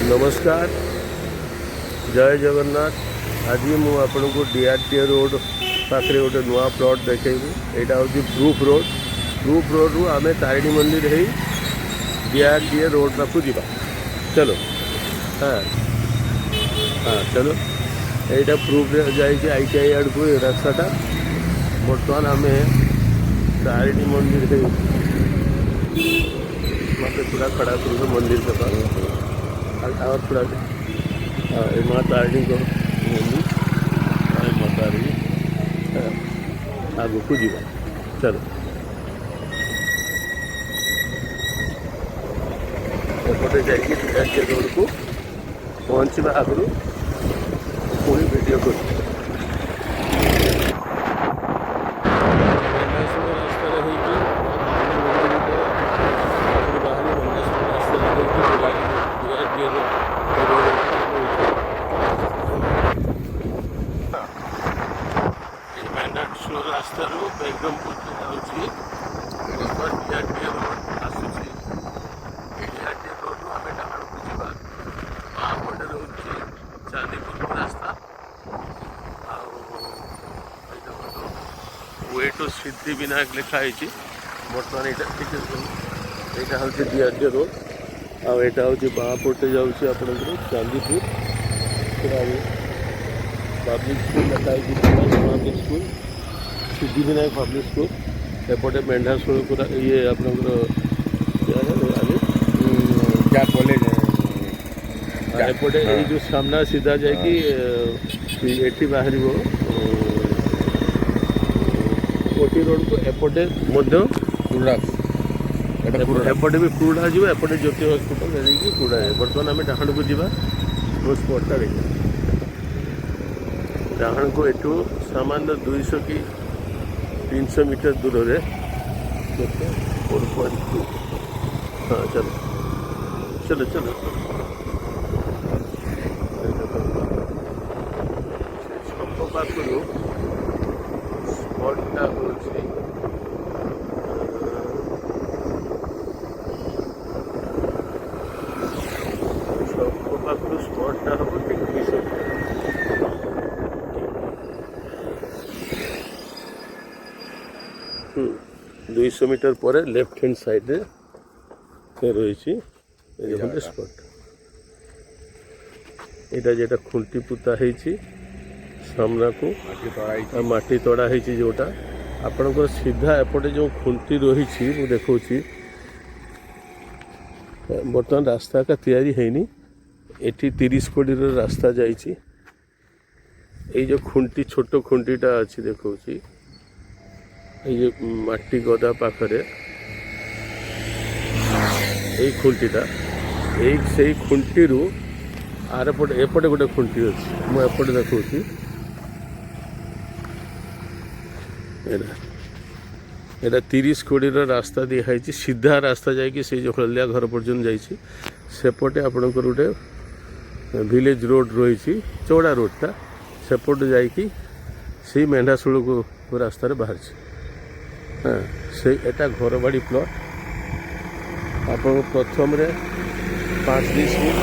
नमस्कार जय जगन्नाथ। आज मुझे डीआरटीए रोड पाखे गोटे नुआ प्लट देखी। यहाँ हूँ प्रूफ रोड रु आम तारिणी मंदिर है डीआरटीए रोड पाक जा। चलो हाँ हाँ चलो यहाँ प्रूफ जाइए ITI आड़ को रास्ता बर्तमान आम तारिणी मंदिर है मत पूरा खड़ा कर मंदिर के पास और थोड़ा माँ तारिणी को मंदिर माँ तारिणी आगे को जीवा। चलो एपटे जाइए रोड को पहुँचवा आगु पुणी वीडियो कर रास्ता बेगमपुर जाऊँगी डीआरटीए रोड आसूसी डीआरटीए रोड आम डाण को जावा पटे रोचे चांदीपुर रास्ता वे टू सिद्धि विनायक लिखाई बर्तमान यहाँ हूँ डीआरटीए रोड आटा हूँ बाँपटे जाऊँगी आप चांदीपुर पब्लिक स्कूल लिखाई public school Siddhi Vinayak public school एपटे मेढ़ाशूर ये आप क्या कॉलेज है एपटे ये जो सामना सीधा जाकि बाहर ओटी रोड को एपटे एपटे भी कुरुड़ा जी एपटे ज्योति हॉस्पिटल जाकि कुरुड़ा है। बर्तमान आम डाण को जा स्पॉटा देखा डाण को एठू सामान्य 200 कि 300 मीटर दूर है 4.2। हाँ चलो चलो चलो छप पाखु स्पॉटा हूँ छप पाखु स्पॉटा हम 200 मीटर पर लेफ्ट हैंड साइड रही स्पॉट यहाँ जेटा खुंटी पुता है सामना को माटी तड़ा है जोटा आपणकर सीधा एपटे जो खुंटी रही देखा बर्तमान रास्ता का तैयारी है एटी 30 कोटी रास्ता जाइए जो खुंटी छोट खुंटीटा अच्छी देखा ये माटी गदा पाखरे यही खुंटीटा यही खुंटी आर पटे एपटे गोटे खुंटी अच्छी मुझे एपटे देखा यहाँ 30 कोटी रास्ता दिखाई सीधा रास्ता जाकि से जो हल्दिया घर पर्यटन जापटे आपणकर गोटे विलेज रोड रही चौड़ा रोडटा सेपटे जाकि मेढ़ाशूल को रास्तार बाहर हाँ से एटा घर बाड़ी प्लट आप प्रथम 5 डिसमिल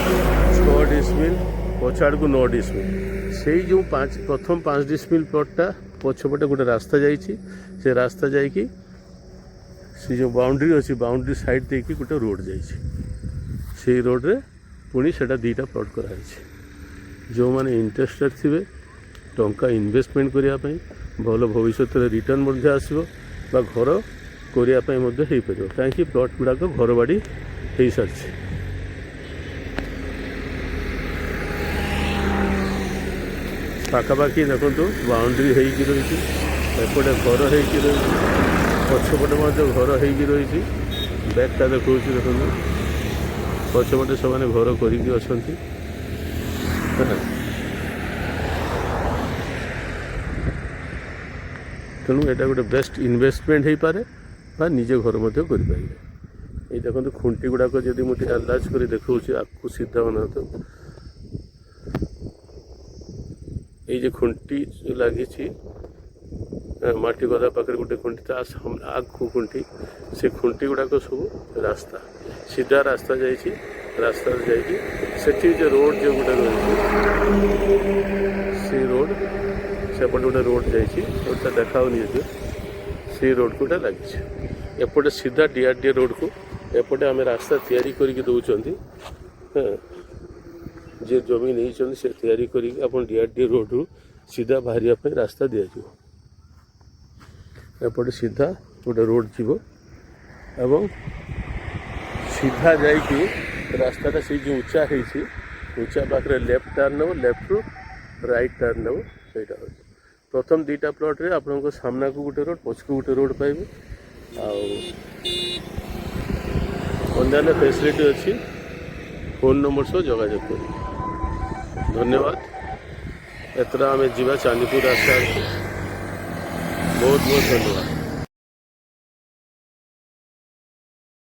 6 डिसमिल पछाड़ को 9 डिसमिल से जो प्रथम 5 डिसमिल प्लटटा पछपटे गोटे रास्ता से रास्ता जाकि से जो बाउंड्री अच्छी बाउंड्री साइड देकी गोटे रोड से रोड रे पुणी से 2टा प्लट कराई जो मैंने इंटरेस्टेड थे टंका इन्वेस्टमेंट करने भल भविष्य रिटर्न आसो घर करने कहीं प्लट गुड़ाक घर बाड़ी हो सारी पाखापाखि देखो बाउंड्री हो रही एपटे घर हो पछपटे घर हो रही बैकटा देखा देखो पछपटे से घर कर तेणु यहाँ गोटे बेस्ट इन्वेस्टमेंट हो पारे बा निजे घर करें। ये देखो खुंटी गुड़ाक जब मुझे अंदाज कर देखा आपको सीधा बना तो ये खुंटी लगी माटी गदा पाखे गोटे खुंटी आग खुंटी से खुंटी गुड़ाक सब रास्ता सीधा रास्ता जाइए ରାସ୍ତାରେ ଯାଇକି ସେଠି ଯେ ରୋଡ଼ ଯେ ଗୋଟେ ରହିଛି ସେ ରୋଡ଼ ସେପଟେ ଗୋଟେ ରୋଡ଼ ଯାଇଛି ରୋଡ଼ଟା ଦେଖାଉନି ଯଦି ସେଇ ରୋଡ଼କୁ ଗୋଟେ ଲାଗିଛି ଏପଟେ ସିଧା DRDA ରୋଡ଼କୁ ଏପଟେ ଆମେ ରାସ୍ତା ତିଆରି କରିକି ଦେଉଛନ୍ତି ଯିଏ ଜମି ନେଇଛନ୍ତି ସେ ତିଆରି କରିକି ଆପଣ DRDA ରୋଡ଼ରୁ ସିଧା ବାହାରିବା ପାଇଁ ରାସ୍ତା ଦିଆଯିବ ଏପଟେ ସିଧା ଗୋଟେ ରୋଡ଼ ଯିବ ଏବଂ ସିଧା ଯାଇକି ରାସ୍ତାଟା ସେଇ ଯେଉଁ ଉଚ୍ଚା ହେଇଛି ଉଚ୍ଚା ପାଖରେ ଲେଫ୍ଟ ଟର୍ନ ନେବ ଲେଫ୍ଟରୁ ରାଇଟ୍ ଟର୍ନ ନେବ ସେଇଟା ହେଉଛି ପ୍ରଥମ ଦୁଇଟା ପ୍ଲଟ୍ରେ ଆପଣଙ୍କ ସାମ୍ନାକୁ ଗୋଟେ ରୋଡ଼ ପଛକୁ ଗୋଟେ ରୋଡ଼ ପାଇବେ ଆଉ ଅନ୍ୟାନ୍ୟ ଫ୍ୟାସିଲିଟି ଅଛି ଫୋନ୍ ନମ୍ବର ସହ ଯୋଗାଯୋଗ କରିବେ ଧନ୍ୟବାଦ ଏଥର ଆମେ ଯିବା ଚାନ୍ଦିପୁର ରାସ୍ତା ବହୁତ ବହୁତ ଧନ୍ୟବାଦ।